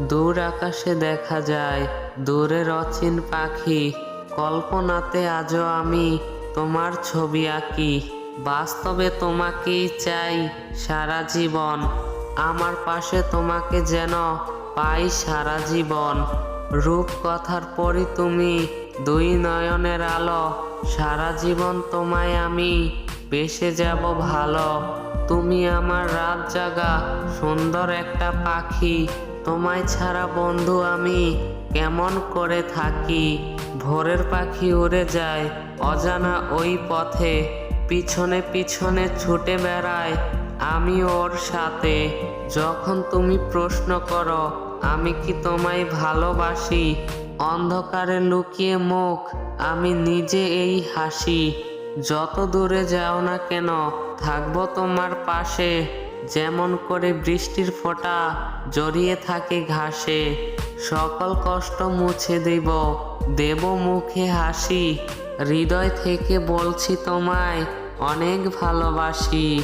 দূর আকাশে দেখা যায় দূরের অচিন পাখি। কল্পনাতে আজও আমি তোমার ছবি আঁকি। বাস্তবে তোমাকেই চাই সারা জীবন। আমার পাশে তোমাকে যেন পাই সারা জীবন। রূপকথার পরি তুমি, দুই নয়নের আলো। সারা জীবন তোমায় আমি বেসে যাব ভালো। তুমি আমার রাত জাগা সুন্দর একটা পাখি। তোমায় ছাড়া বন্ধু আমি কেমন করে থাকি। ভোরের পাখি উড়ে যায় অজানা ওই পথে। পিছনে পিছনে ছুটে বেড়ায় আমি ওর সাথে। যখন তুমি প্রশ্ন করো আমি কি তোমায় ভালোবাসি, অন্ধকারে লুকিয়ে মুখ আমি নিজে এই হাসি। যত দূরে যাও না কেন থাকবো তোমার পাশে। যেমন করে বৃষ্টির ফোঁটা জড়িয়ে থাকে ঘাসে। সকল কষ্ট মুছে দেব মুখে হাসি। হৃদয় থেকে বলছি তোমায় অনেক ভালোবাসি।